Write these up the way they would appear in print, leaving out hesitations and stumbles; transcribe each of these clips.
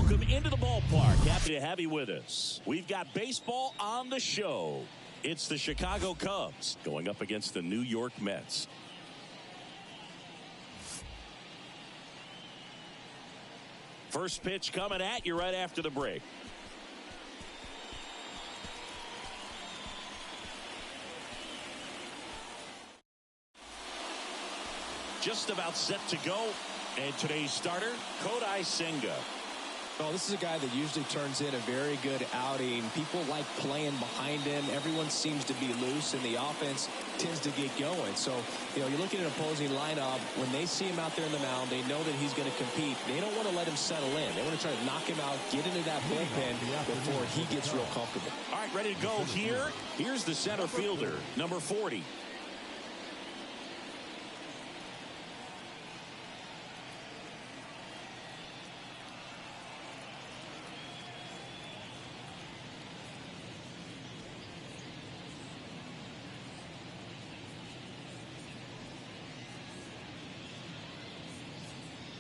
Welcome into the ballpark. Happy to have you with us. We've got baseball on the show. It's the Chicago Cubs going up against the New York Mets. First pitch coming at you right after the break. Just about set to go. And today's starter, Kodai Senga. Well, this is a guy that usually turns in a very good outing. People like playing behind him. Everyone seems to be loose, and the offense tends to get going. So, you're looking at an opposing lineup. When they see him out there in the mound, they know that he's going to compete. They don't want to let him settle in. They want to try to knock him out, get into that bullpen before he gets real comfortable. All right, ready to go here. Here's the center fielder, number 40.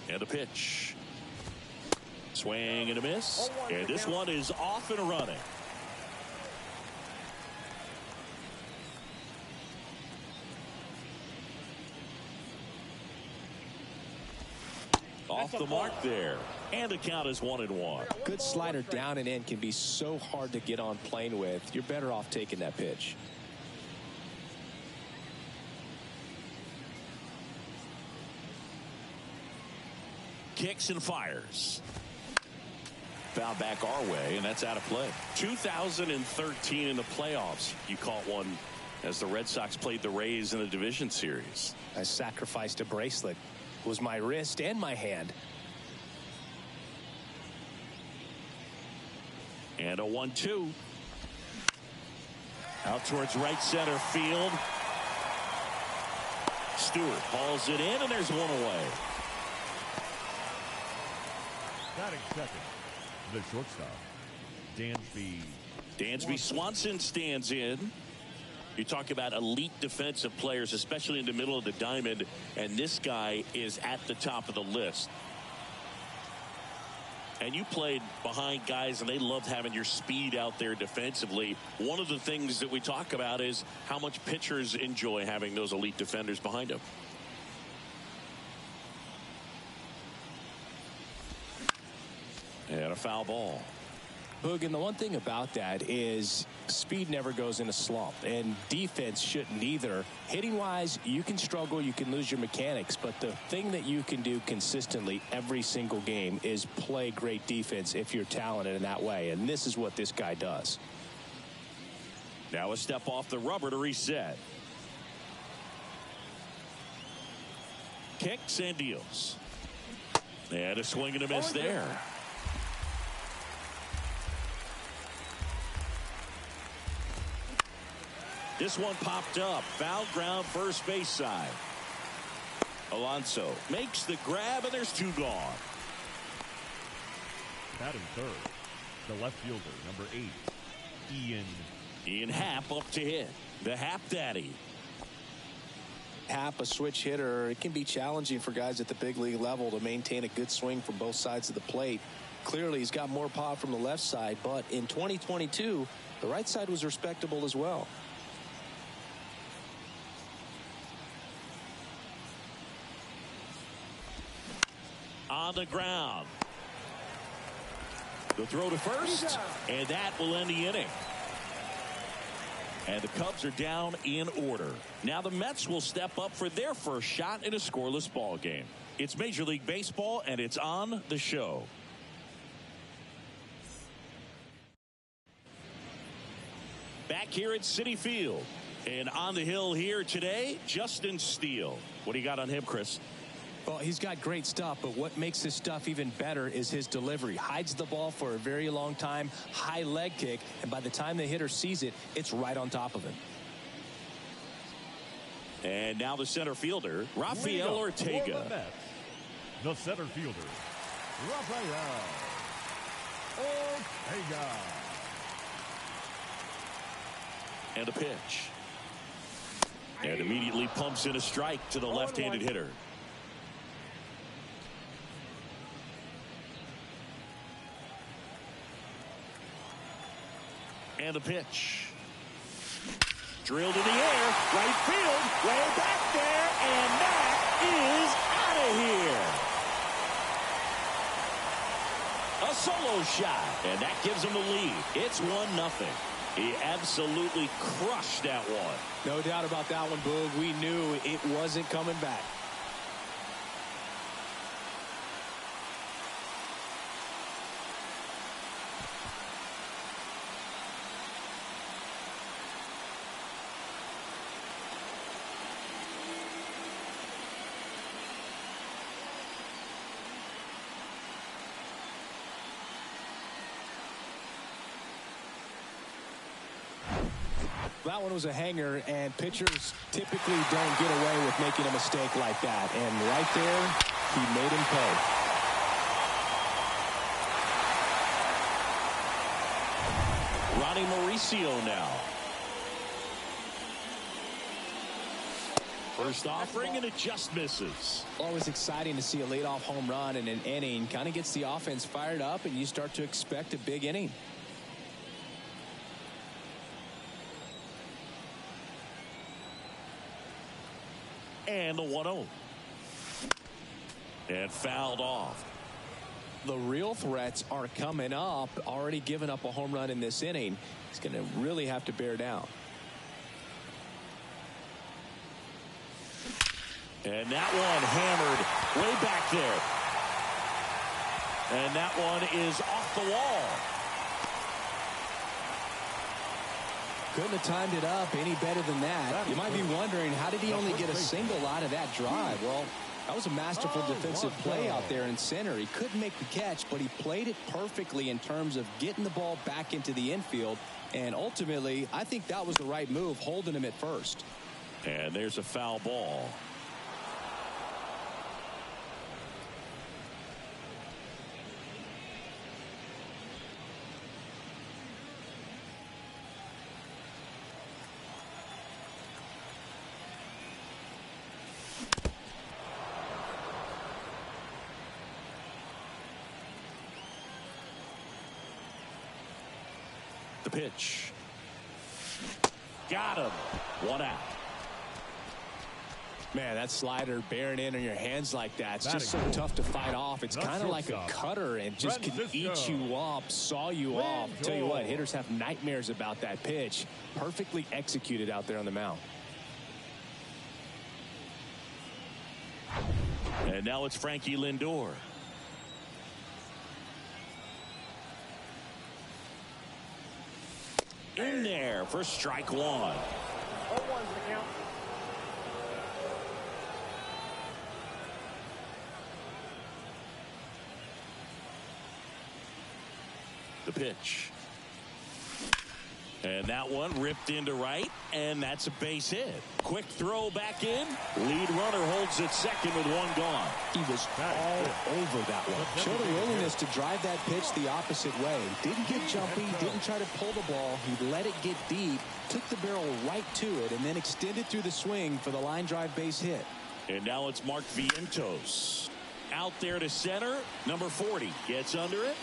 And a pitch. Swing and a miss. And this one is off and running. Off the mark there. And the count is 1-1. Good slider down and in can be so hard to get on plane with. You're better off taking that pitch. Kicks and fires. Foul back our way, and that's out of play. 2013 in the playoffs, you caught one as the Red Sox played the Rays in the division series. I sacrificed a bracelet. It was my wrist and my hand. And a 1-2. Out towards right center field. Stewart hauls it in, and there's one away. Batting second, the shortstop, Dansby. Dansby Swanson stands in. You talk about elite defensive players, especially in the middle of the diamond, and this guy is at the top of the list. And you played behind guys, and they loved having your speed out there defensively. One of the things that we talk about is how much pitchers enjoy having those elite defenders behind them. And a foul ball. Boog, and the one thing about that is speed never goes in a slump, and defense shouldn't either. Hitting wise, you can struggle, you can lose your mechanics, but the thing that you can do consistently every single game is play great defense if you're talented in that way, and this is what this guy does. Now a step off the rubber to reset. Kicks and deals. And a swing and a miss there. This one popped up. Foul ground, first base side. Alonso makes the grab, and there's two gone. Batting third, the left fielder, number 8, Ian Happ up to hit. The Happ Daddy. Happ, a switch hitter, it can be challenging for guys at the big league level to maintain a good swing from both sides of the plate. Clearly, he's got more pop from the left side, but in 2022, the right side was respectable as well. On the ground. The throw to first, and that will end the inning. And the Cubs are down in order. Now the Mets will step up for their first shot in a scoreless ball game. It's Major League Baseball, and it's on the show. Back here at Citi Field. And on the hill here today, Justin Steele. What do you got on him, Chris? Well, he's got great stuff, but what makes his stuff even better is his delivery. Hides the ball for a very long time, high leg kick, and by the time the hitter sees it, it's right on top of him. And now the center fielder, Rafael Ortega. The center fielder, Rafael Ortega. And a pitch. And immediately pumps in a strike to the left-handed hitter. And the pitch. Drilled in the air, right field, way back there, and that is out of here. A solo shot, and that gives him the lead. It's 1-0. He absolutely crushed that one. No doubt about that one, Boog. We knew it wasn't coming back. That one was a hanger, and pitchers typically don't get away with making a mistake like that. And right there, he made him pay. Ronnie Mauricio now. First offering, and it just misses. Always exciting to see a leadoff home run in an inning. Kind of gets the offense fired up, and you start to expect a big inning. And the 1-0. And fouled off. The real threats are coming up. Already given up a home run in this inning. He's going to really have to bear down. And that one hammered way back there. And that one is off the wall. Couldn't have timed it up any better than that. You might be wondering, how did he only get a single out of that drive? Well, that was a masterful defensive play out there in center. He couldn't make the catch, but he played it perfectly in terms of getting the ball back into the infield. And ultimately, I think that was the right move, holding him at first. And there's a foul ball. The pitch. Got him. 1 out. Man, that slider bearing in on your hands like that, it's just so tough to fight off. It's kind of like a cutter and just can eat you up, saw you off. Tell you what, hitters have nightmares about that pitch. Perfectly executed out there on the mound. And now it's Frankie Lindor. In there for strike 1. The pitch. And that one ripped into right, and that's a base hit. Quick throw back in. Lead runner holds at second with 1 gone. He was all over that one. Showed a willingness to drive that pitch the opposite way. Didn't get jumpy, didn't try to pull the ball. He let it get deep, took the barrel right to it, and then extended through the swing for the line drive base hit. And now it's Mark Vientos. Out there to center. Number 40 gets under it.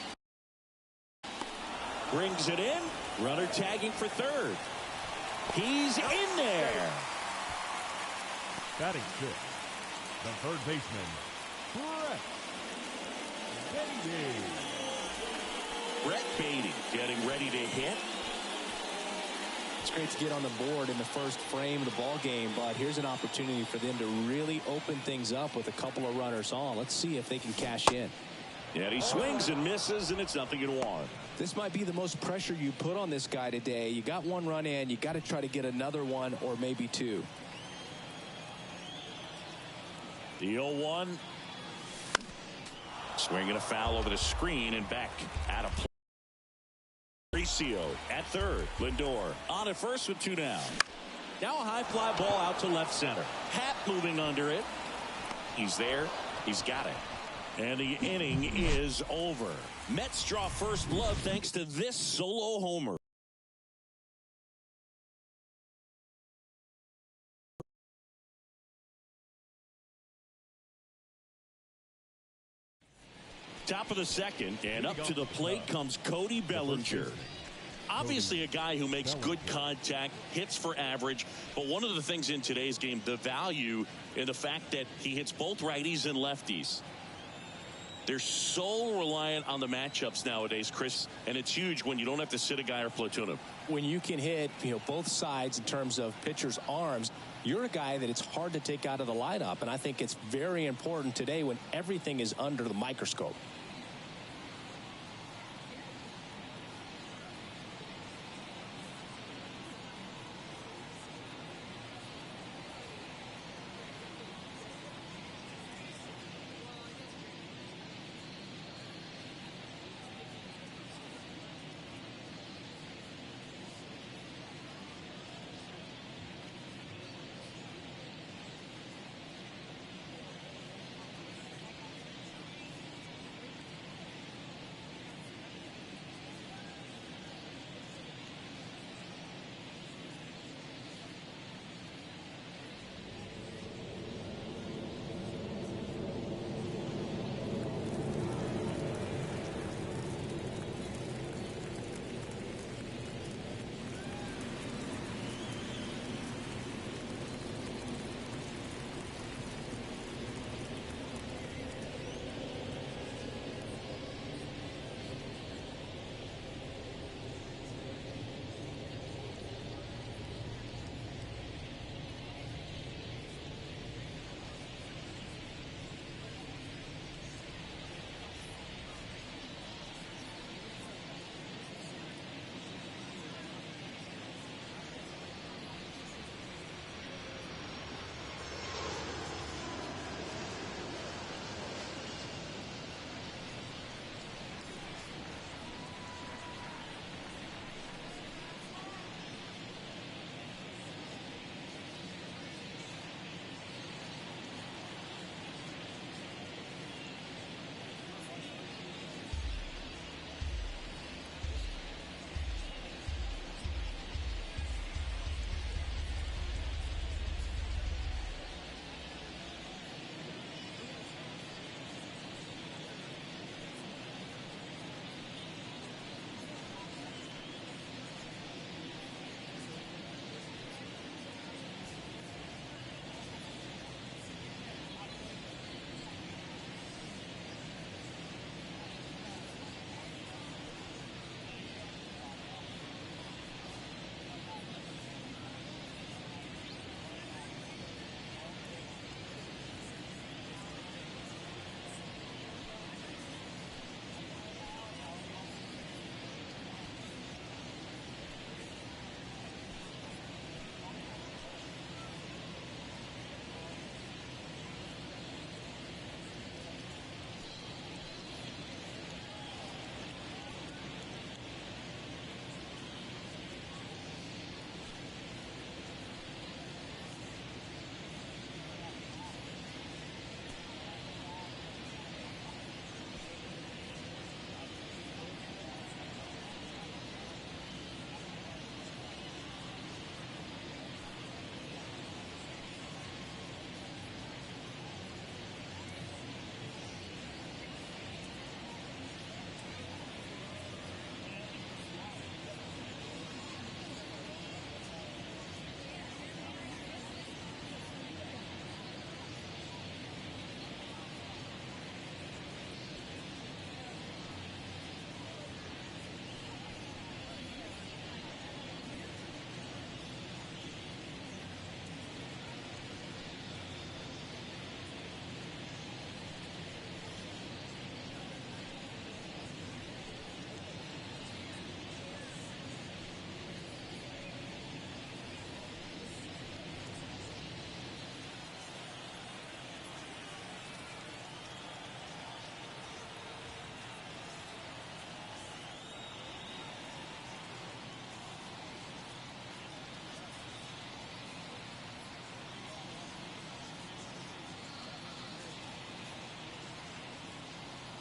Brings it in. Runner tagging for third. He's in there. Batting fifth, the third baseman, Brett Baty. Brett Baty getting ready to hit. It's great to get on the board in the first frame of the ball game, but here's an opportunity for them to really open things up with a couple of runners on. Let's see if they can cash in. And he swings and misses, and it's 0-1. This might be the most pressure you put on this guy today. You got 1 run in. You got to try to get another one or maybe 2. The 0-1. Swinging a foul over the screen and back out of play. Mauricio at third. Lindor on at first with 2 down. Now a high fly ball out to left center. Happ moving under it. He's there. He's got it. And the inning is over. Mets draw first blood thanks to this solo homer. Top of the second, and up to the plate comes Cody Bellinger. Obviously a guy who makes good contact, hits for average, but one of the things in today's game, the value in the fact that he hits both righties and lefties. They're so reliant on the matchups nowadays, Chris, and it's huge when you don't have to sit a guy or platoon him. When you can hit, both sides in terms of pitchers' arms, you're a guy that it's hard to take out of the lineup, and I think it's very important today when everything is under the microscope.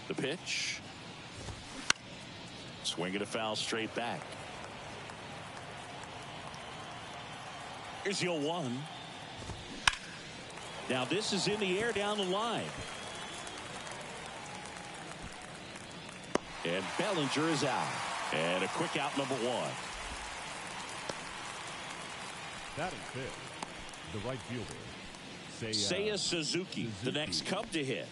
The pitch. Swing and a foul straight back. Here's the 0-1. Now this is in the air down the line. And Bellinger is out. And a quick out, number one. Batting fifth, the right fielder, Seiya Suzuki, the next Cub to hit.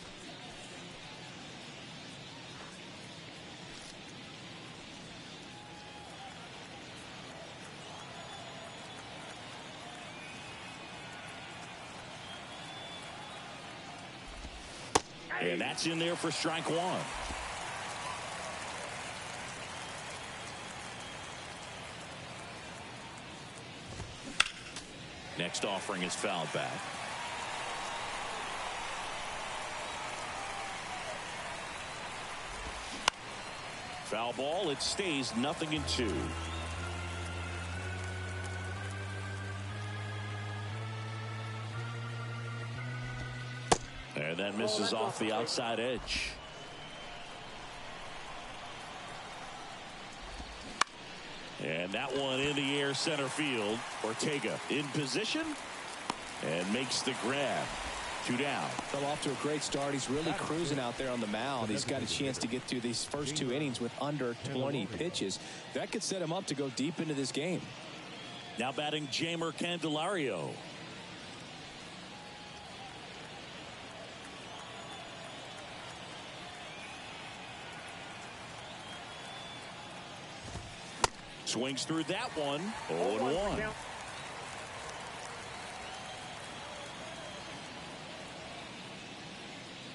And that's in there for strike one. Next offering is fouled back. Foul ball. It stays 0-2. And that misses off the outside edge. And that one in the air center field. Ortega in position and makes the grab. 2 down. Fell off to a great start. He's really cruising out there on the mound. He's got a chance to get through these first 2 innings with under 20 pitches. That could set him up to go deep into this game. Now batting Jeimer Candelario. Swings through that one. 0-1.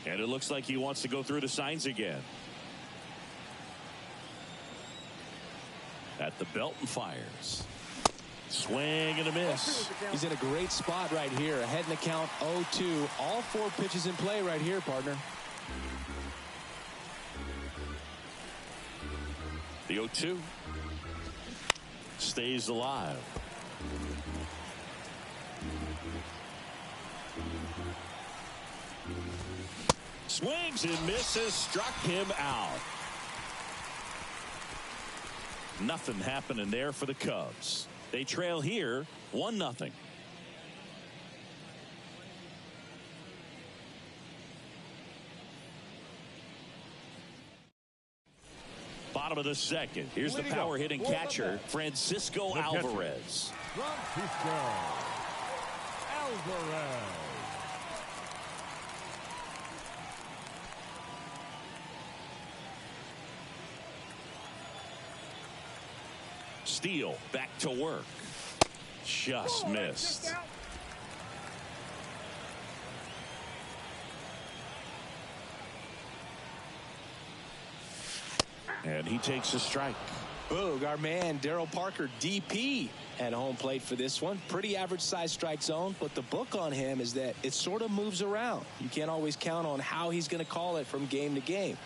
And it looks like he wants to go through the signs again. At the belt and fires. Swing and a miss. He's in a great spot right here. Ahead in the count 0-2. All 4 pitches in play right here, partner. The 0-2 stays alive. Swings and misses, struck him out. Nothing happening there for the Cubs. They trail here 1-0. Bottom of the second. Here's the power hitting catcher, Francisco Alvarez. Francisco Alvarez. Steele back to work. Just missed. And he takes a strike. Boog, our man Daryl Parker, DP, at home plate for this one. Pretty average size strike zone, but the book on him is that it sort of moves around. You can't always count on how he's going to call it from game to game.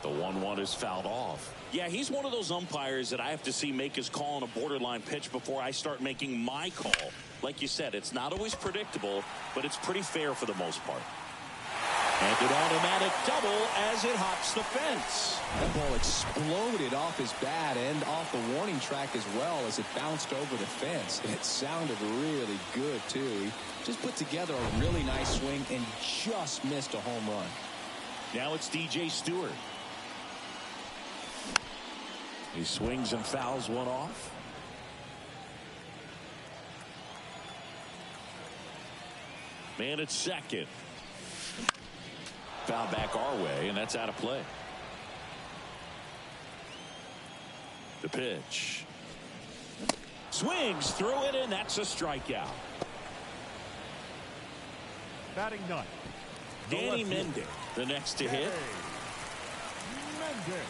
The 1-1 is fouled off. Yeah, he's one of those umpires that I have to see make his call on a borderline pitch before I start making my call. Like you said, it's not always predictable, but it's pretty fair for the most part. And an automatic double as it hops the fence. That ball exploded off his bat and off the warning track as well as it bounced over the fence. And it sounded really good, too. He just put together a really nice swing and just missed a home run. Now it's DJ Stewart. He swings and fouls one off. Man at second. Foul back our way, and that's out of play. The pitch. Swings through it, and that's a strikeout. Batting ninth, Danny Mendick, the next to hit. Mendick.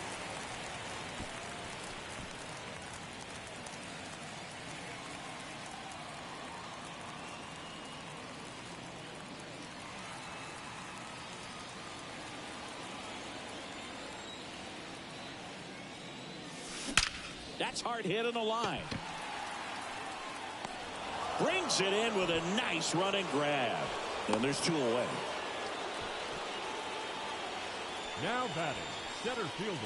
That's hard hit on the line. Brings it in with a nice running grab. And there's 2 away. Now batting, center fielder,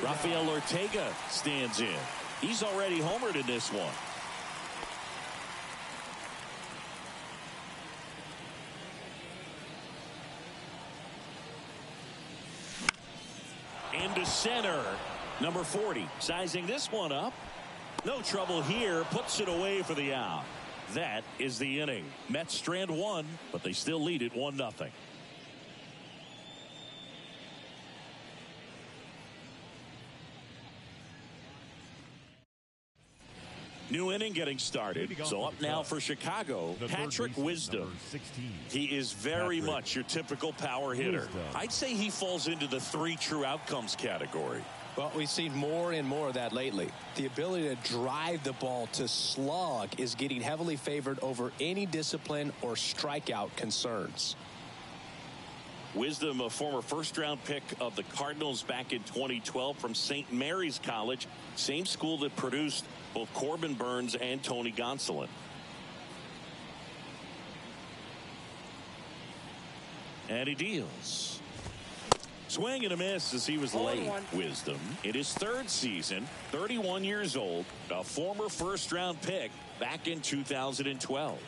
Rafael Ortega stands in. He's already homered in this one. into center. Number 40 sizing this one up. No trouble here. Puts it away for the out. That is the inning. Mets strand one, but they still lead it 1-0. New inning getting started. So up now for Chicago, Patrick Wisdom. He is very much your typical power hitter. I'd say he falls into the 3 true outcomes category. Well, we've seen more and more of that lately. The ability to drive the ball to slug is getting heavily favored over any discipline or strikeout concerns. Wisdom, a former first-round pick of the Cardinals back in 2012 from St. Mary's College, same school that produced both Corbin Burns and Tony Gonsolin. And he deals. Swing and a miss as he was late. Wisdom in his 3rd season, 31 years old, a former first-round pick back in 2012.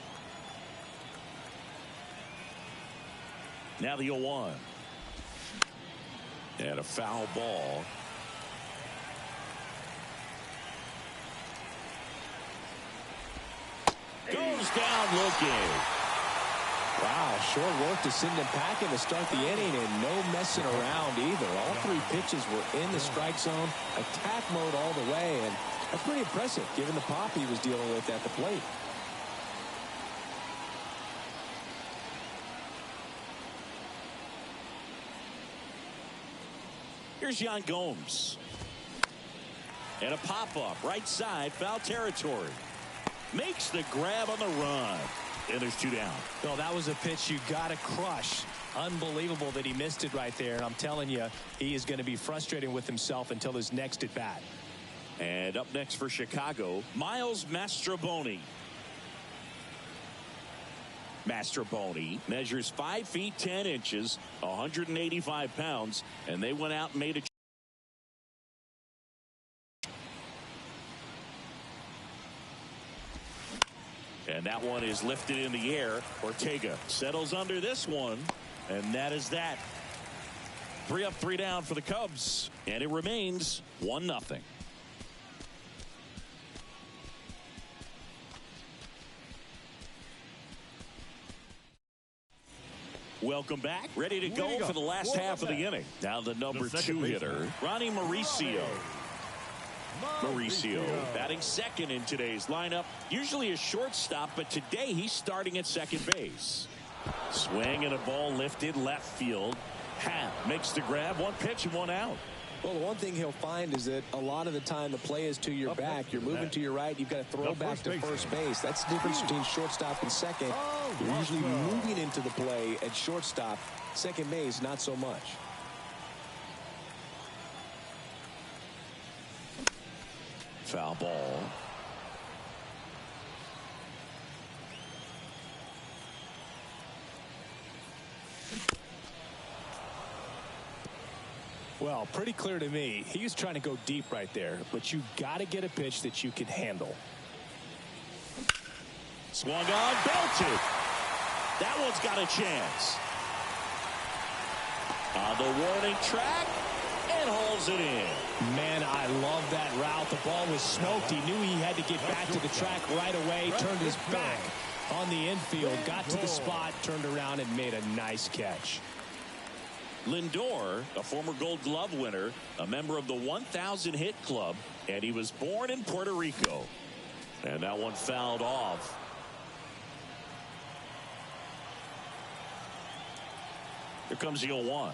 Now the 0-1. And a foul ball. Goes down looking. Wow, short work to send him packing to start the inning, and no messing around either. All 3 pitches were in the strike zone, attack mode all the way, and that's pretty impressive given the pop he was dealing with at the plate. Here's Yan Gomes. And a pop-up right side, foul territory. Makes the grab on the run. And there's 2 down. No, that was a pitch you got to crush. Unbelievable that he missed it right there. And I'm telling you, he is going to be frustrated with himself until his next at bat. And up next for Chicago, Miles Mastrobuoni. Mastrobuoni measures 5 feet 10 inches, 185 pounds, and they went out and made a and that one is lifted in the air. Ortega settles under this one, and that is that. 3 up, 3 down for the Cubs, and it remains 1-0. Welcome back. Ready to go for the last half of the inning. Now the number 2 hitter, Ronnie Mauricio. Mauricio batting second in today's lineup. Usually a shortstop, but today he's starting at second base. Swing and a ball lifted left field. Happ makes the grab. 1 pitch and 1 out. Well, the one thing he'll find is that a lot of the time the play is to your back. You're moving to your right. You've got to throw back to first base. That's the difference between shortstop and second. You're usually moving into the play at shortstop. Second base, not so much. Foul ball. Well, pretty clear to me. He was trying to go deep right there, but you got to get a pitch that you can handle. Swung on, belted. That one's got a chance. On the warning track, and hauls it in. Man, I love that route. The ball was smoked. He knew he had to get back to the track right away. Turned his back on the infield, got to the spot, turned around, and made a nice catch. Lindor, a former Gold Glove winner, a member of the 1,000 hit club, and he was born in Puerto Rico. And that one fouled off. Here comes the 0-1.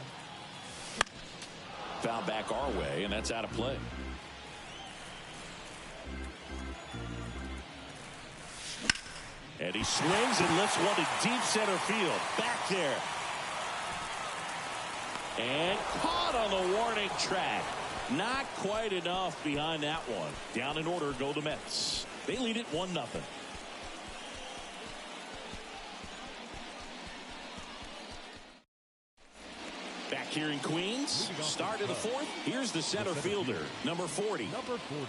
Foul back our way, and that's out of play. And he swings and lifts one to deep center field. Back there. And caught on the warning track. Not quite enough behind that one. Down in order go the Mets. They lead it 1-0. Back here in Queens, start of the 4th. Here's the center fielder, number 40. Number 40.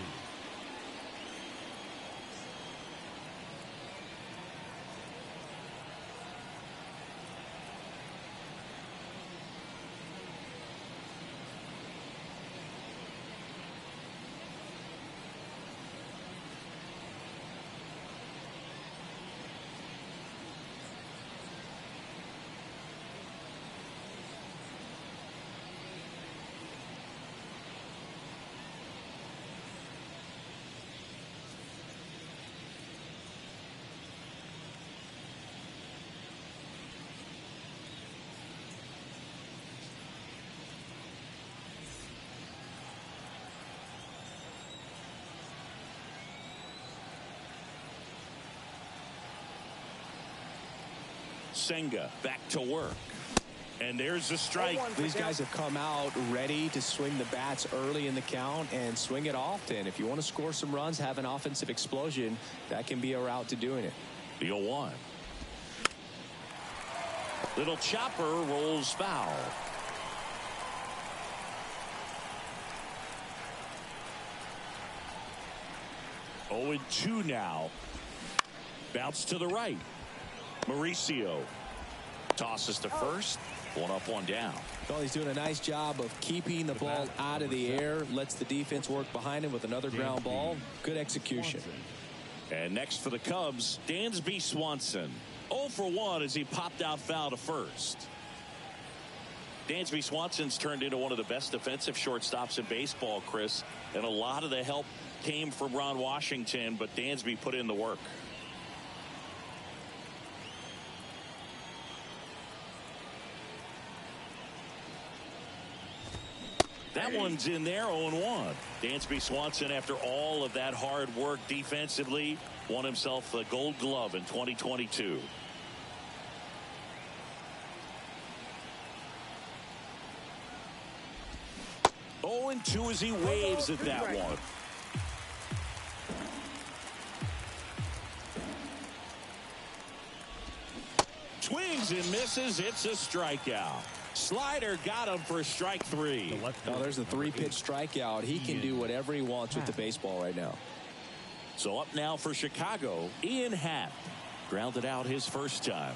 Senga back to work. And there's a strike. These guys have come out ready to swing the bats early in the count and swing it often. If you want to score some runs, have an offensive explosion, that can be a route to doing it. The 0-1. Little chopper rolls foul. Oh, 0-2 now. Bounce to the right. Mauricio tosses to first. One up, one down. Well, he's doing a nice job of keeping the ball out of the air. Lets the defense work behind him with another ground ball. Good execution. And next for the Cubs, Dansby Swanson. 0 for 1 as he popped out foul to first. Dansby Swanson's turned into one of the best defensive shortstops in baseball, Chris. And a lot of the help came from Ron Washington, but Dansby put in the work. That one's in there, 0-1. Dansby Swanson, after all of that hard work defensively, won himself the Gold Glove in 2022. Oh, 0-2 as he waves at that one. Swings and misses. It's a strikeout. Slider got him for strike 3. Oh, there's a 3-pitch strikeout. He can do whatever he wants with the baseball right now. So up now for Chicago, Ian Happ. Grounded out his first time.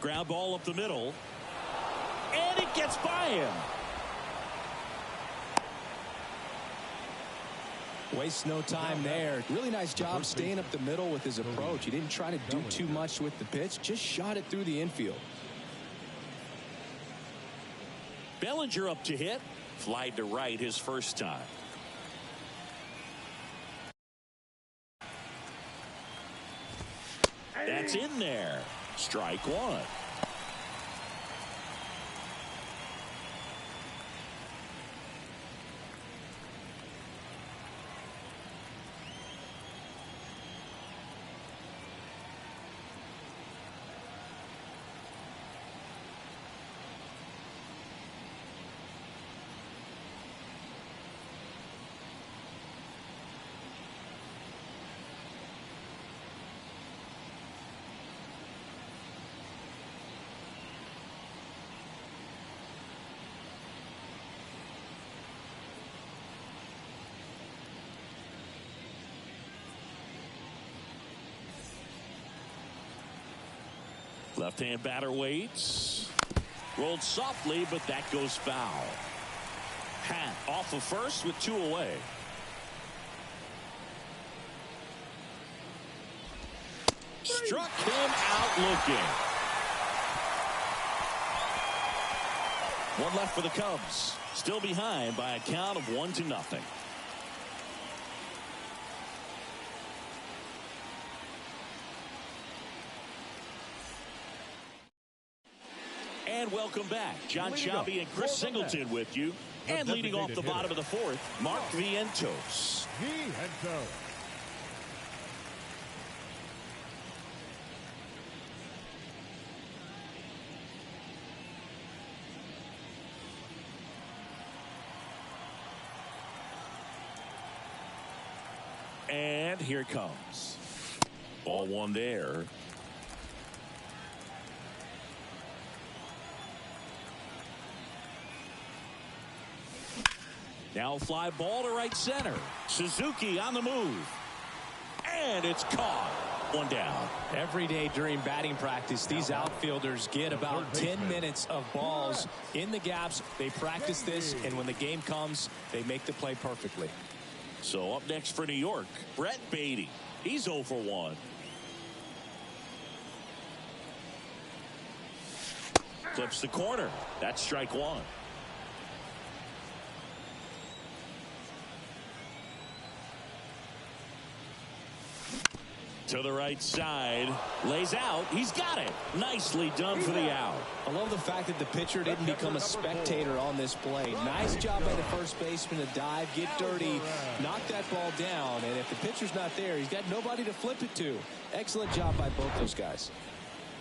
Ground ball up the middle. And it gets by him. Wastes no time there. Really nice job staying up the middle with his approach. He didn't try to do too much with the pitch. Just shot it through the infield. Bellinger up to hit. Flied to right his first time. That's in there. Strike 1. Left-hand batter waits. Rolled softly, but that goes foul. Happ off of first with 2 away. Struck him out looking. One left for the Cubs. Still behind by a count of 1-0. And welcome back. John Shelby and Chris Singleton with you. And leading off the bottom of the 4th, Mark Vientos. And here it comes. Ball 1 there. Now fly ball to right center. Suzuki on the move. And it's caught. 1 down. Every day during batting practice, these outfielders get about 10 minutes of balls in the gaps. They practice this, and when the game comes, they make the play perfectly. So up next for New York, Brett Baty. He's 0 for 1. Clips the corner. That's strike 1. To the right side, lays out, he's got it. Nicely done for the out. I love the fact that the pitcher didn't become a spectator on this play. Nice job by the first baseman to dive, get dirty, knock that ball down, and if the pitcher's not there, he's got nobody to flip it to. Excellent job by both those guys.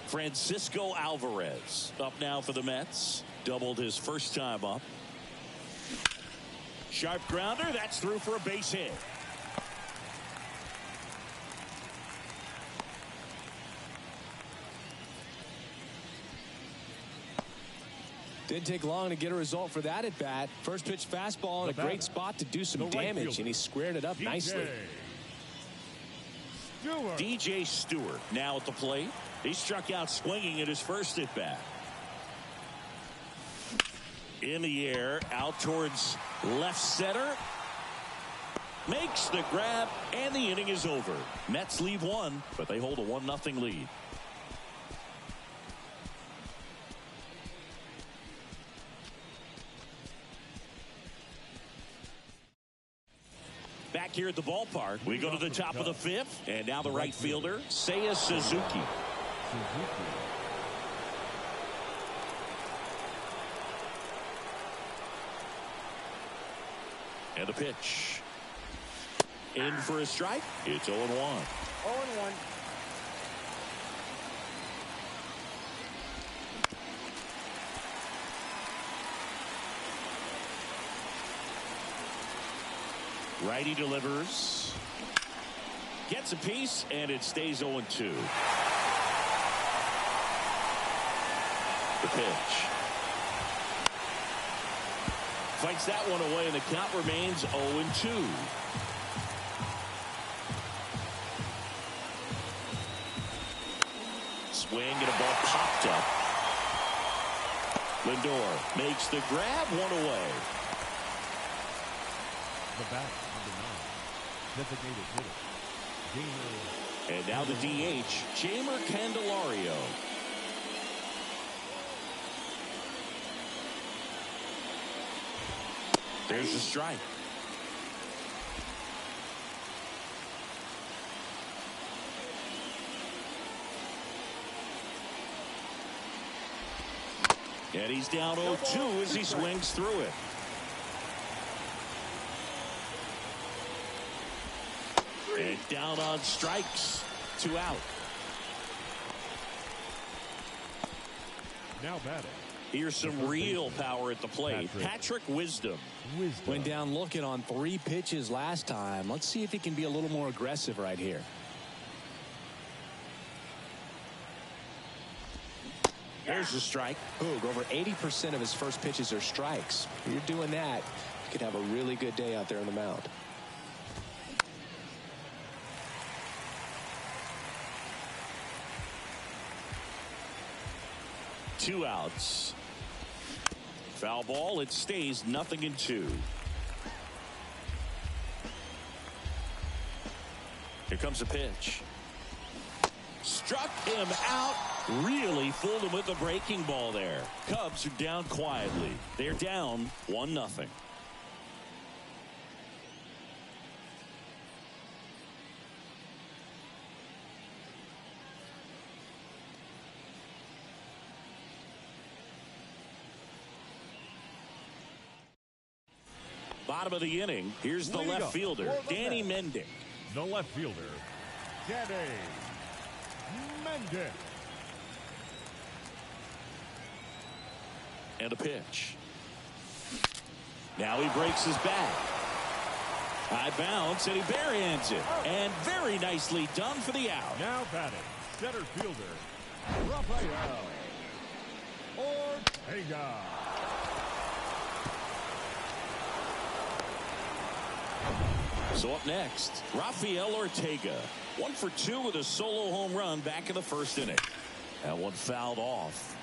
Francisco Alvarez up now for the Mets. Doubled his first time up. Sharp grounder, that's through for a base hit. Didn't take long to get a result for that at bat. First pitch fastball in a great spot to do some damage, and he squared it up nicely. DJ Stewart now at the plate. He struck out swinging at his first at bat. In the air, out towards left center. Makes the grab, and the inning is over. Mets leave one, but they hold a 1-0 lead. Back here at the ballpark, we go to the top of the fifth, and now the right fielder, Seiya Suzuki. And the pitch. In for a strike. It's 0-1. 0-1. Righty delivers. Gets a piece, and it stays 0-2. The pitch. Fights that one away, and the count remains 0-2. Swing, and a ball popped up. Lindor makes the grab, one away. The bat, number 9, designated hitter, Jeimer. And now the DH, Jeimer Candelario. There's the strike. And he's down 0-2 as he swings through it. And down on strikes. 2 out. Now batting. Here's some real power at the plate. Patrick Wisdom. Went down looking on 3 pitches last time. Let's see if he can be a little more aggressive right here. There's the strike. Boog, over 80% of his first pitches are strikes. If you're doing that, you could have a really good day out there on the mound. Two outs. Foul ball. It stays 0-2. Here comes a pitch. Struck him out. Really fooled him with the breaking ball there. Cubs are down quietly. They're down 1-0. Bottom of the inning. Here's the left fielder, Danny Mendick. The left fielder, Danny Mendick. And a pitch. Now he breaks his back. High bounce, and he barehands it. And very nicely done for the out. Now batting, center fielder, Rafael Ortega. So up next, Rafael Ortega. 1 for 2 with a solo home run back in the first inning. That one fouled off.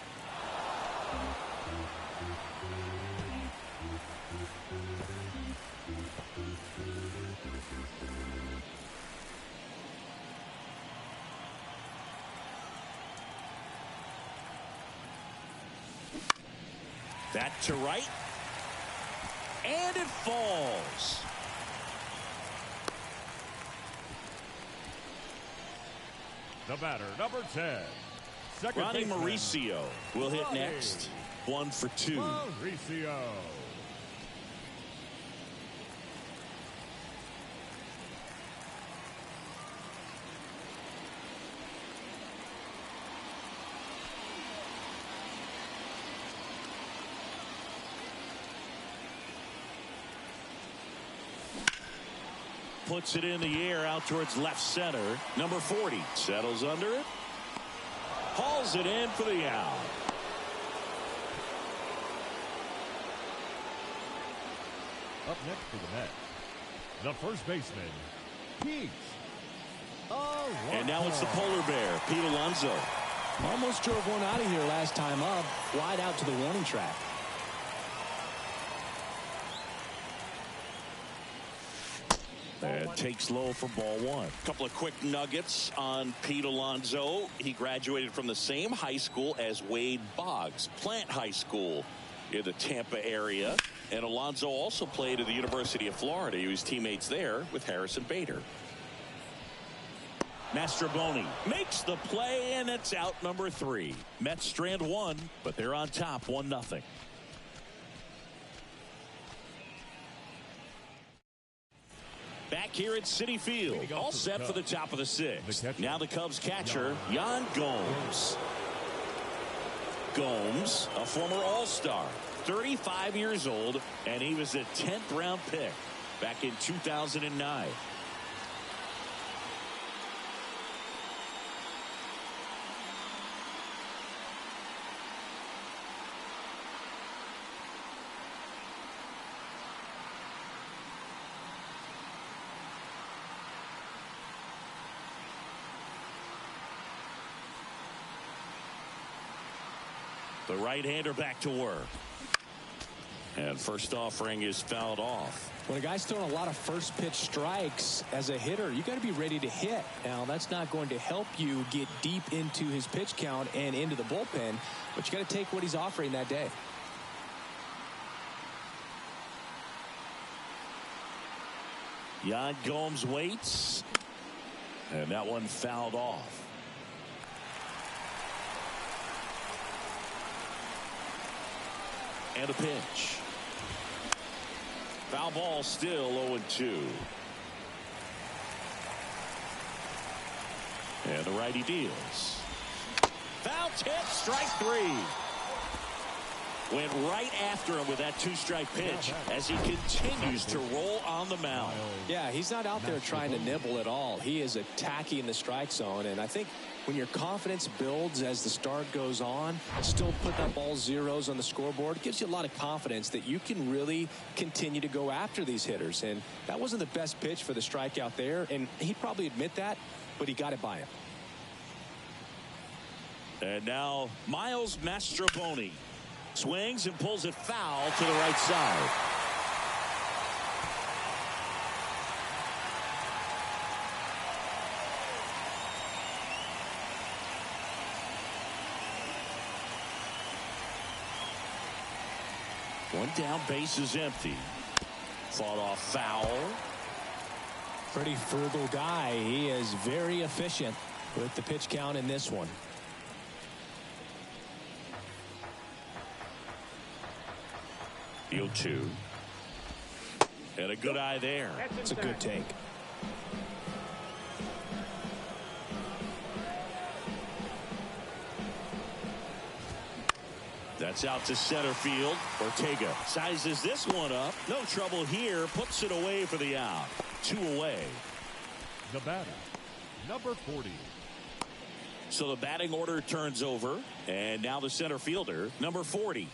That to right. And it falls. The batter, number 10. Second Ronnie baseman, Mauricio will hit Ronnie next. 1 for 2. Mauricio. Puts it in the air out towards left center. Number 40 settles under it. Hauls it in for the out. Up next for the Mets, the first baseman, Pete. And now it's the polar bear, Pete Alonso. Almost drove one out of here last time up, wide out to the warning track. And takes low for ball 1. Couple of quick nuggets on Pete Alonso. He graduated from the same high school as Wade Boggs, Plant High School in the Tampa area. And Alonso also played at the University of Florida. He was teammates there with Harrison Bader. Mastrobuoni makes the play, and it's out number 3. Mets strand 1, but they're on top 1-0. Back here at Citi Field, all set for the top of the 6th. Now the Cubs catcher, Yan Gomes. Gomes, a former All-Star, 35 years old, and he was a 10th round pick back in 2009. The right-hander back to work. And first offering is fouled off. When a guy's throwing a lot of first pitch strikes as a hitter, you got to be ready to hit. Now, that's not going to help you get deep into his pitch count and into the bullpen, but you got to take what he's offering that day. Yan Gomes waits. And that one fouled off. And a pitch. Foul ball, still 0-2. And the righty deals. Foul tip, strike 3. Went right after him with that 2-strike pitch as he continues to roll on the mound. Yeah, he's not out there trying to nibble at all. He is attacking the strike zone, and I think when your confidence builds as the start goes on, still putting up all zeros on the scoreboard gives you a lot of confidence that you can really continue to go after these hitters. And that wasn't the best pitch for the strikeout there, and he'd probably admit that, but he got it by him. And now Miles Mastrobuoni swings and pulls it foul to the right side. One down, base is empty. Fought off foul. Pretty frugal guy. He is very efficient with the pitch count in this one. Deal 2. And a good eye there. It's a good take. That's out to center field. Ortega sizes this one up. No trouble here. Puts it away for the out. 2 away. The batter, number 40. So the batting order turns over. And now the center fielder, number 40.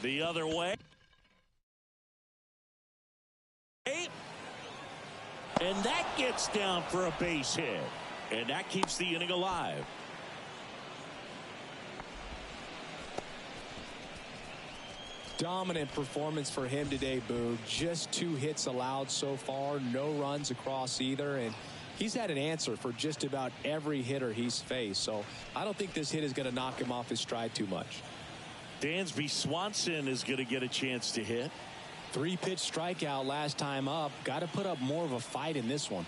The other way. And that gets down for a base hit. And that keeps the inning alive. Dominant performance for him today, Boog. Just 2 hits allowed so far. No runs across either. And he's had an answer for just about every hitter he's faced. So I don't think this hit is going to knock him off his stride too much. Dansby Swanson is going to get a chance to hit. 3-pitch strikeout last time up. Got to put up more of a fight in this one.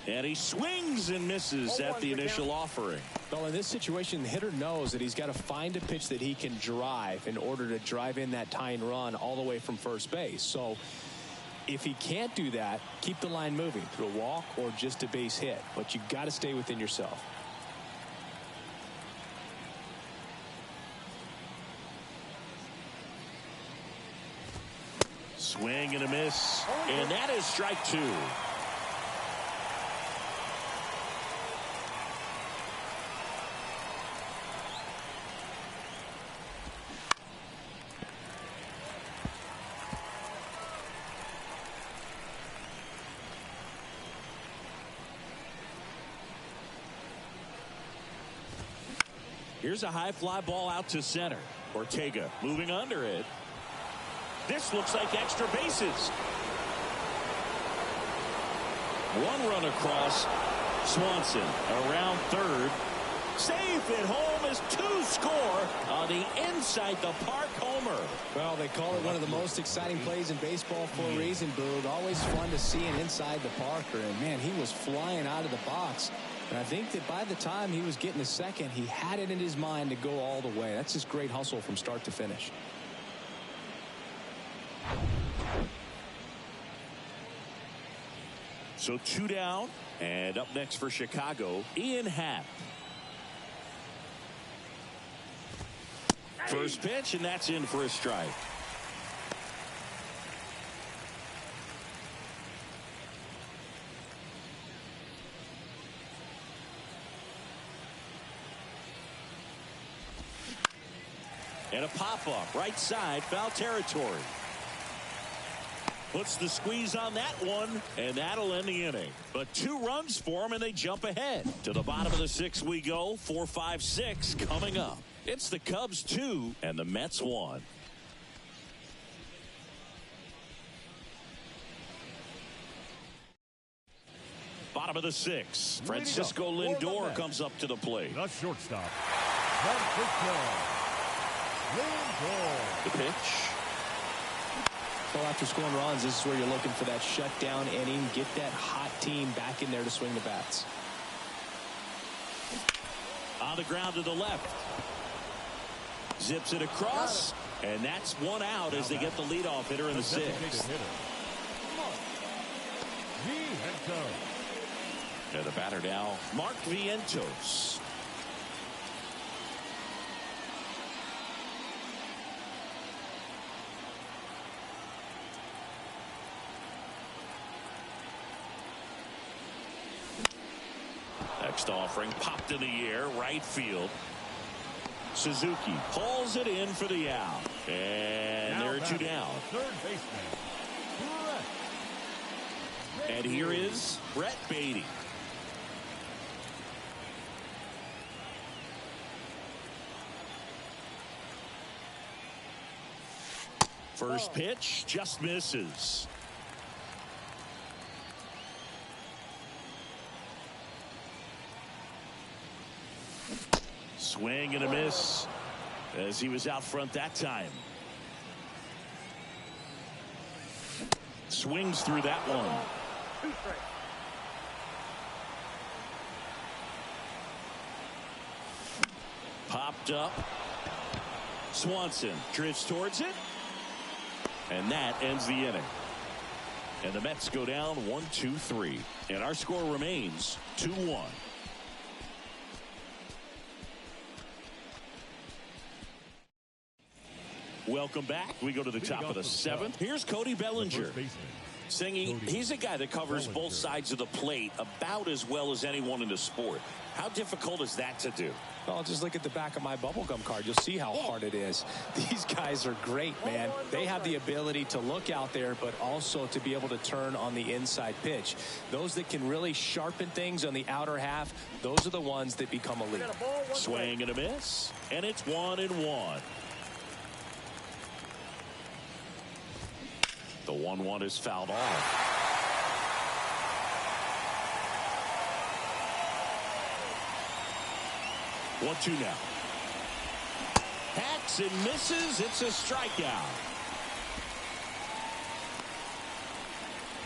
And he swings and misses at the initial offering. Well, in this situation, the hitter knows that he's got to find a pitch that he can drive in order to drive in that tying run all the way from first base. So if he can't do that, keep the line moving through a walk or just a base hit. But you got to stay within yourself. Swing and a miss. And that is strike 2. Here's a high fly ball out to center. Ortega moving under it. This looks like extra bases. One run across. Swanson around third. Safe at home as 2 score on the inside the park homer. Well, they call it one of the most exciting plays in baseball for a reason, Boog. Always fun to see an inside the Parker. And, man, he was flying out of the box. And I think that by the time he was getting to second, he had it in his mind to go all the way. That's just great hustle from start to finish. So 2 down, and up next for Chicago, Ian Happ. First pitch, and that's in for a strike. And a pop-up, right side, foul territory. Puts the squeeze on that one, and that'll end the inning. But 2 runs for them, and they jump ahead. To the bottom of the 6th we go. 4, 5, 6 coming up. It's the Cubs 2 and the Mets 1. Bottom of the 6th. Francisco Lindor comes up to the plate. The shortstop, Francisco Lindor. The pitch. So after scoring runs, this is where you're looking for that shutdown inning. Get that hot team back in there to swing the bats. On the ground to the left. Zips it across. And that's 1 out as they get the leadoff hitter in the 6th. And the batter now, Mark Vientos. Next offering popped in the air, right field. Suzuki pulls it in for the out. And there are 2 down. Third baseman, Brett. And here is Brett Baty. First pitch just misses. Swing and a miss as he was out front that time. Swings through that one. Popped up. Swanson drifts towards it. And that ends the inning. And the Mets go down 1-2-3. And our score remains 2-1. Welcome back. We go to the top of the 7th. Here's Cody Bellinger. First baseman, Singing, he's a guy that covers both sides of the plate about as well as anyone in the sport. How difficult is that to do? Well, just look at the back of my bubblegum card. You'll see how hard it is. These guys are great, man. They have the ability to look out there, but also to be able to turn on the inside pitch. Those that can really sharpen things on the outer half, those are the ones that become elite. Swing and a miss, and it's 1-1. The 1-1 is fouled off. 1-2 now. Hacks and misses. It's a strikeout.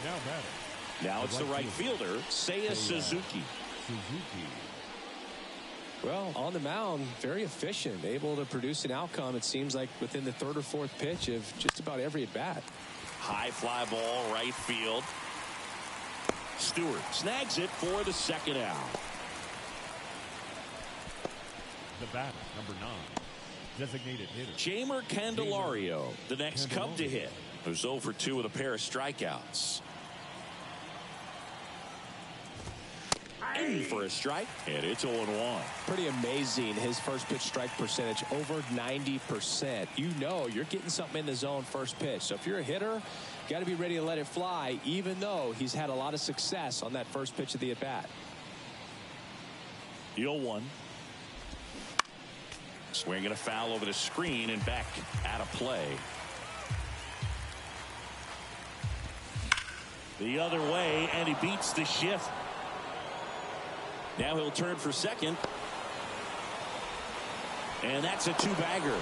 Now batting. Now it's the right fielder, Seiya Suzuki. Well, on the mound, very efficient, able to produce an outcome, it seems like, within the third or fourth pitch of just about every at-bat. High fly ball, right field. Stewart snags it for the second out. The batter, number 9, designated hitter. Jeimer Candelario, the next Cub to hit, who's 0 for 2 with a pair of strikeouts. In for a strike, and it's 0-1. Pretty amazing, his first pitch strike percentage, over 90%. You know you're getting something in the zone first pitch. So if you're a hitter, got to be ready to let it fly, even though he's had a lot of success on that first pitch of the at-bat. 0-1. Swinging a foul over the screen and back out of play. The other way, and he beats the shift. Now he'll turn for second. And that's a 2-bagger.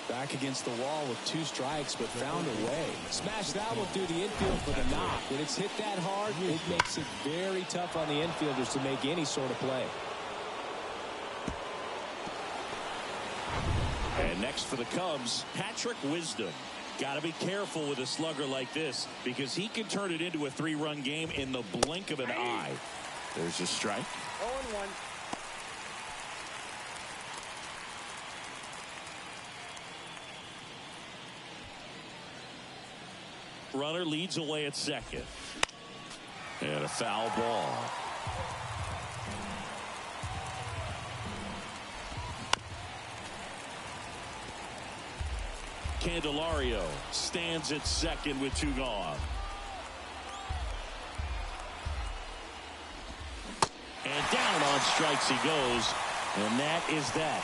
Back against the wall with 2 strikes, but found a way. Smash that one through the infield for the knock. When it's hit that hard, it makes it very tough on the infielders to make any sort of play. And next for the Cubs, Patrick Wisdom. Got to be careful with a slugger like this because he can turn it into a 3-run game in the blink of an eye. There's a strike. 0-1. Runner leads away at second. And a foul ball. Candelario stands at second with 2 gone. And down on strikes he goes. And that is that.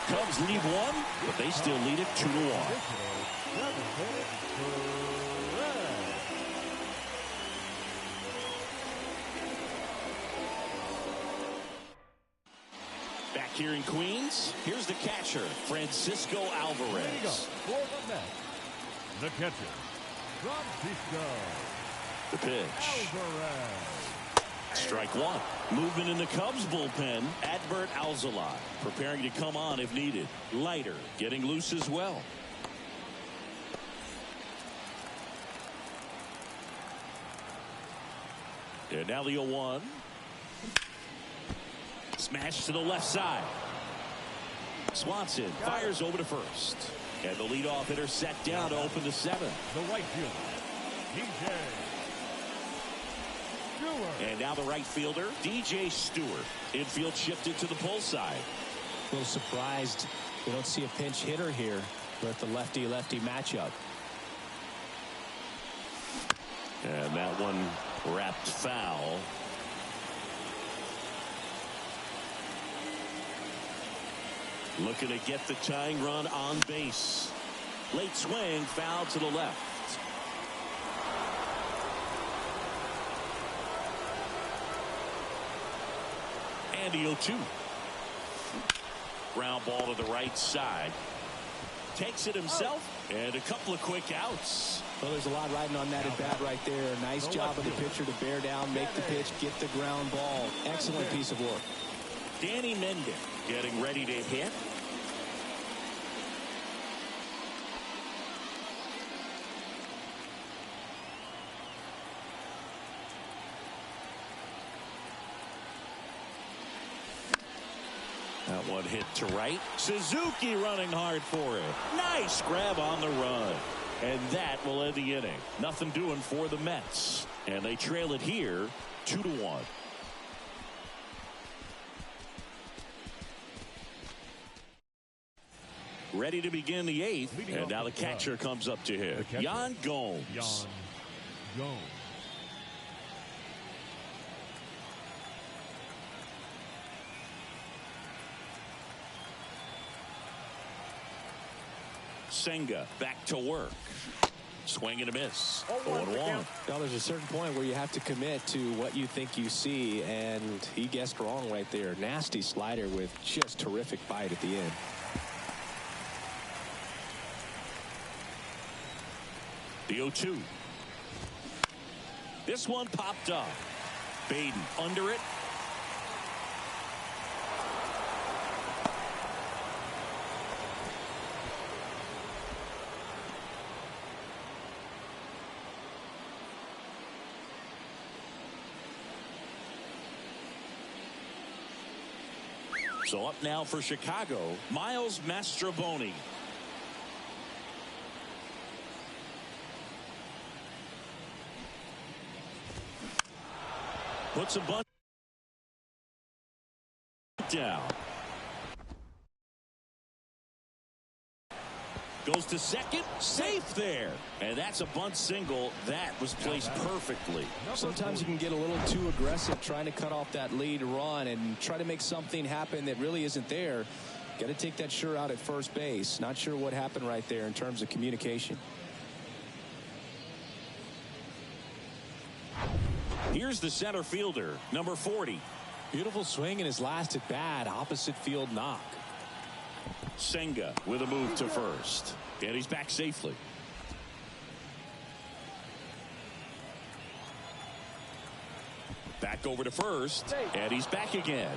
Cubs lead 1, but they still lead it 2-1. Back here in Queens, here's the catcher, Francisco Alvarez. For the Mets, the catcher, Francisco The pitch. Alvarez. Strike 1. Movement in the Cubs bullpen. Adbert Alzolay preparing to come on if needed. Leiter getting loose as well. And now the 0-1. Smash to the left side. Swanson fires over to first. And the leadoff hitter set down to open the 7th. The right fielder, DJ Stewart. And now the right fielder, DJ Stewart. Infield shifted to the pull side. A little surprised we don't see a pinch hitter here with the lefty-lefty matchup. And that one wrapped foul. Looking to get the tying run on base. Late swing, foul to the left. And the 0-2. Ground ball to the right side. Takes it himself, and a couple of quick outs. Well, there's a lot riding on that at bat right there. Nice job of the pitcher to bear down, make the pitch, get the ground ball. Excellent piece of work. Danny Mendick getting ready to hit. That one hit to right. Suzuki running hard for it. Nice grab on the run. And that will end the inning. Nothing doing for the Mets. And they trail it here 2-1. Ready to begin the eighth. And now the catcher comes up to hit. Yan Gomes. Yan Gomes. Senga back to work. Swing and a miss. 0-1. Now there's a certain point where you have to commit to what you think you see, and he guessed wrong right there. Nasty slider with just terrific bite at the end. The 0-2. This one popped up. Baden under it. So up now for Chicago, Miles Mastrobuoni. Puts a bunt down. Goes to second, safe there. And that's a bunt single that was placed perfectly. Sometimes you can get a little too aggressive trying to cut off that lead run and try to make something happen that really isn't there. Got to take that sure out at first base. Not sure what happened right there in terms of communication. Here's the center fielder, number 40. Beautiful swing in his last at bat. Opposite field knock. Senga with a move to first. And he's back safely. Back over to first. And he's back again.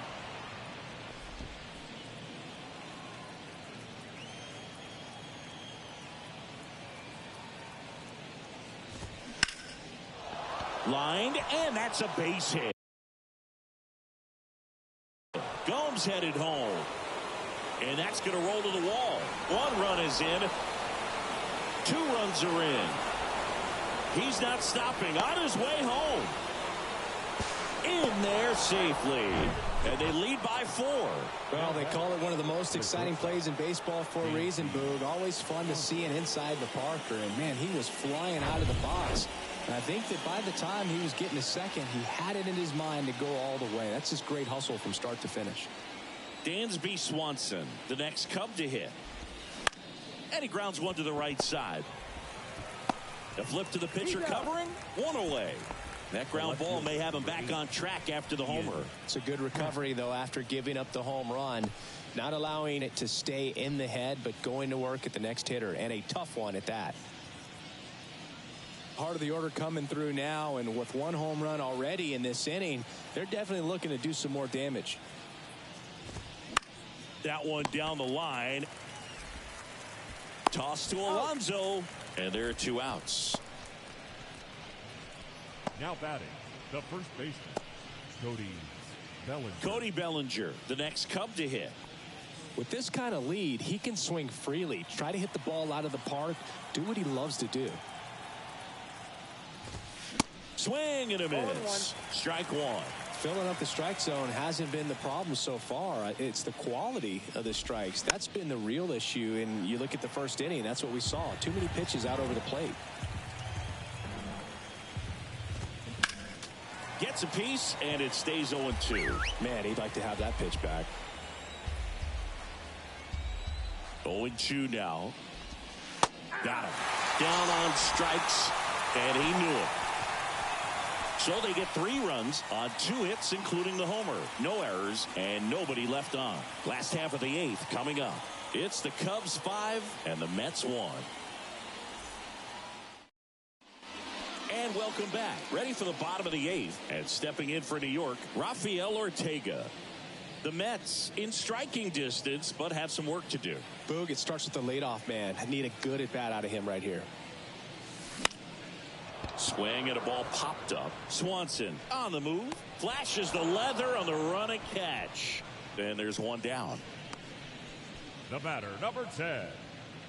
Lined, and that's a base hit. Gomes headed home. And that's going to roll to the wall. One run is in. 2 runs are in. He's not stopping. On his way home. In there safely. And they lead by 4. Well, they call it one of the most exciting plays in baseball for a reason, Boog. Always fun to see an inside the Parker. And, man, he was flying out of the box. And I think that by the time he was getting a second, he had it in his mind to go all the way. That's just great hustle from start to finish. Dansby Swanson, the next Cub to hit. And he grounds one to the right side. A flip to the pitcher covering. One away. That ground ball may have him back on track after the homer. It's a good recovery, though, after giving up the home run. Not allowing it to stay in the head, but going to work at the next hitter. And a tough one at that. Part of the order coming through now, and with 1 home run already in this inning, they're definitely looking to do some more damage. That one down the line. Toss to Alonso. And there are 2 outs. Now batting, the first baseman, Cody Bellinger. Cody Bellinger, the next Cub to hit. With this kind of lead, he can swing freely. Try to hit the ball out of the park. Do what he loves to do. Swing and a miss. Strike 1. Filling up the strike zone hasn't been the problem so far. It's the quality of the strikes. That's been the real issue. And you look at the first inning, that's what we saw. Too many pitches out over the plate. Gets a piece, and it stays 0-2. Man, he'd like to have that pitch back. 0-2 now. Got him. Down on strikes, and he knew it. So they get 3 runs on 2 hits, including the homer. No errors and nobody left on. Last half of the 8th coming up. It's the Cubs 5 and the Mets 1. And welcome back. Ready for the bottom of the 8th. And stepping in for New York, Rafael Ortega. The Mets in striking distance, but have some work to do. Boog, it starts with the leadoff man. I need a good at bat out of him right here. Swing and a ball popped up. Swanson on the move. Flashes the leather on the run and catch. And there's one down. The batter, number 10,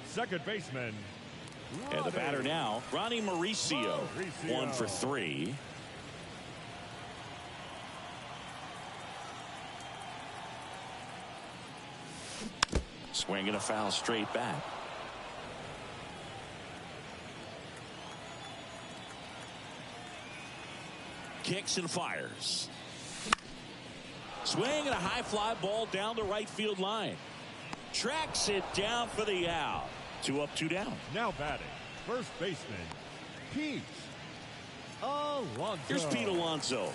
second baseman. And the batter now, Ronnie Mauricio. 1 for 3. Swinging a foul straight back. Kicks and fires. Swing and a high fly ball down the right field line. Tracks it down for the out. 2 up, 2 down. Now batting, first baseman, Pete Alonso. Here's Pete Alonso.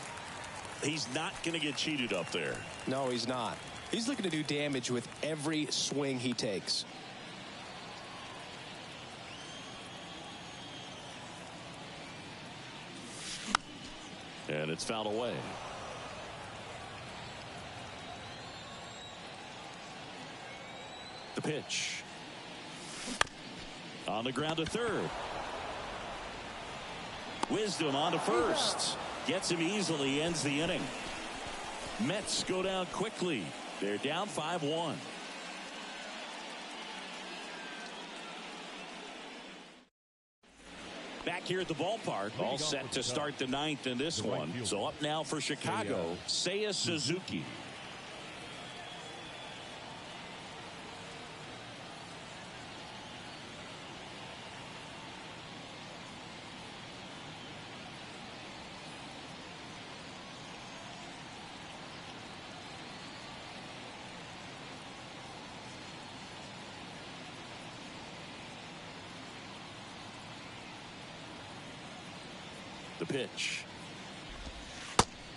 He's not going to get cheated up there. No, he's not. He's looking to do damage with every swing he takes. And it's fouled away. The pitch. On the ground to third. Wisdom on to first. Gets him easily, ends the inning. Mets go down quickly. They're down 5-1. Back here at the ballpark, all set to start the ninth in this one. So up now for Chicago, Seiya Suzuki. The pitch.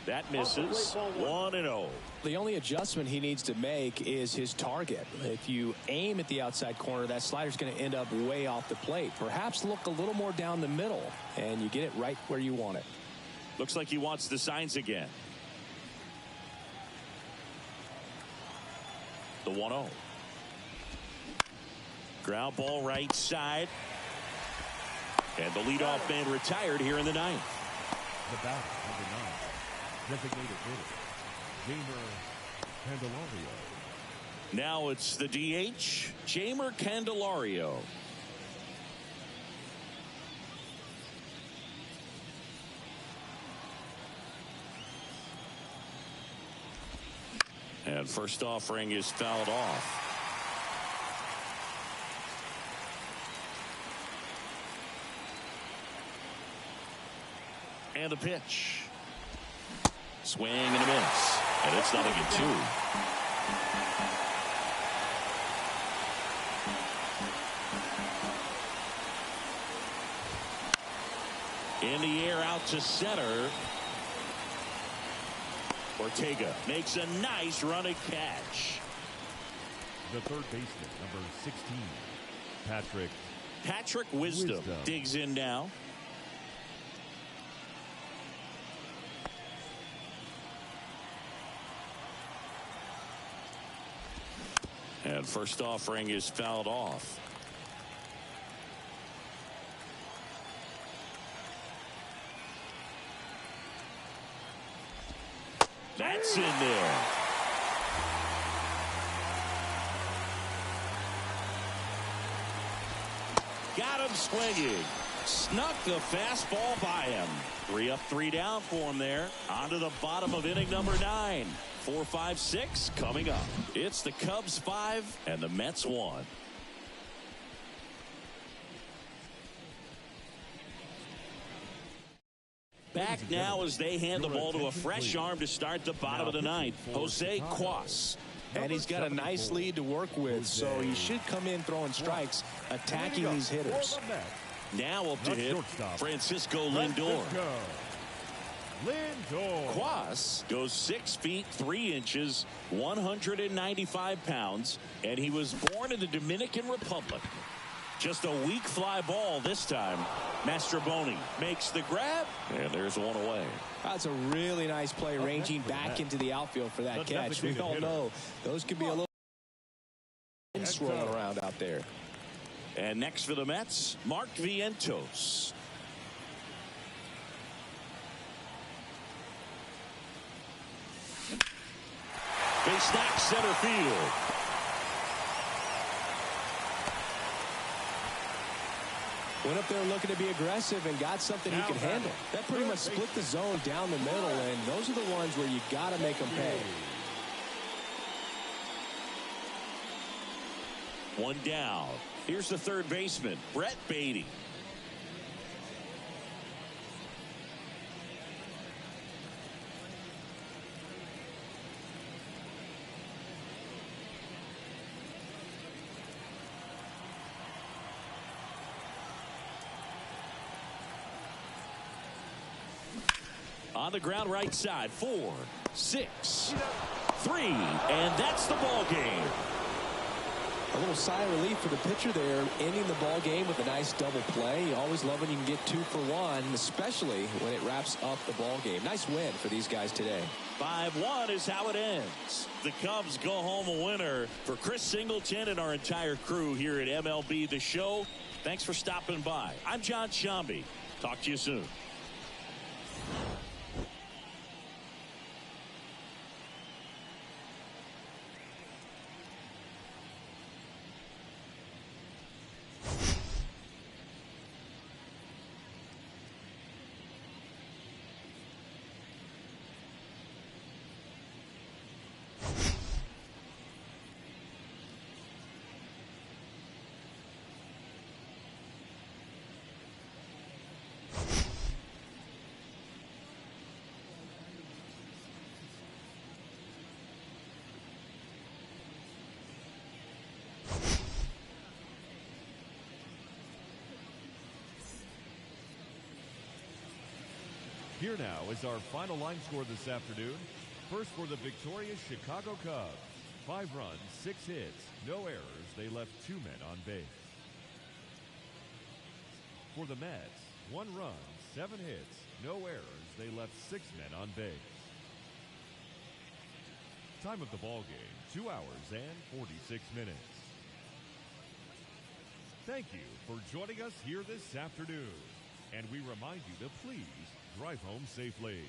That misses. 1-0. The only adjustment he needs to make is his target. If you aim at the outside corner, that slider's going to end up way off the plate. Perhaps look a little more down the middle, and you get it right where you want it. Looks like he wants the signs again. The 1-0. Ground ball right side. And the leadoff man retired here in the ninth. The batter, number 9, designated hitter, Jeimer Candelario. Now it's the DH, Jeimer Candelario. And first offering is fouled off. And the pitch. Swing and a miss. And it's 0-2. In the air out to center. Ortega makes a nice running catch. The third baseman, number 16, Patrick Wisdom digs in now. And first offering is fouled off. That's in there. Got him swinging. Snuck the fastball by him. 3 up, 3 down for him there. On to the bottom of inning number 9. 4, 5, 6 coming up. It's the Cubs 5 and the Mets 1. Back now as they hand the ball to a fresh arm to start the bottom of the ninth. Jose Cuas. And he's got a nice lead to work with, so he should come in throwing strikes, attacking these hitters. Now up to hit Francisco Lindor. Cuas goes 6 feet 3 inches, 195 pounds, and he was born in the Dominican Republic. Just a weak fly ball this time. Mastrobuoni makes the grab, and there's one away. That's a really nice play, ranging back into the outfield for that catch. We all know those could be a little swirling around out there. And next for the Mets, Mark Vientos. They stack center field. Went up there looking to be aggressive and got something he can handle. That pretty much split the zone down the middle, and those are the ones where you got to make them pay. One down. Here's the third baseman, Brett Baty. On the ground right side, 4, 6, 3, and that's the ball game. A little sigh of relief for the pitcher there, ending the ball game with a nice double play. You always love when you can get 2 for 1, especially when it wraps up the ball game. Nice win for these guys today. 5-1 is how it ends. The Cubs go home a winner. For Chris Singleton and our entire crew here at MLB The Show, thanks for stopping by. I'm John Sciambi. Talk to you soon. Here now is our final line score this afternoon. First for the victorious Chicago Cubs. 5 runs, 6 hits, no errors. They left 2 men on base. For the Mets, 1 run, 7 hits, no errors. They left 6 men on base. Time of the ball game, 2 hours and 46 minutes. Thank you for joining us here this afternoon. And we remind you to please drive home safely.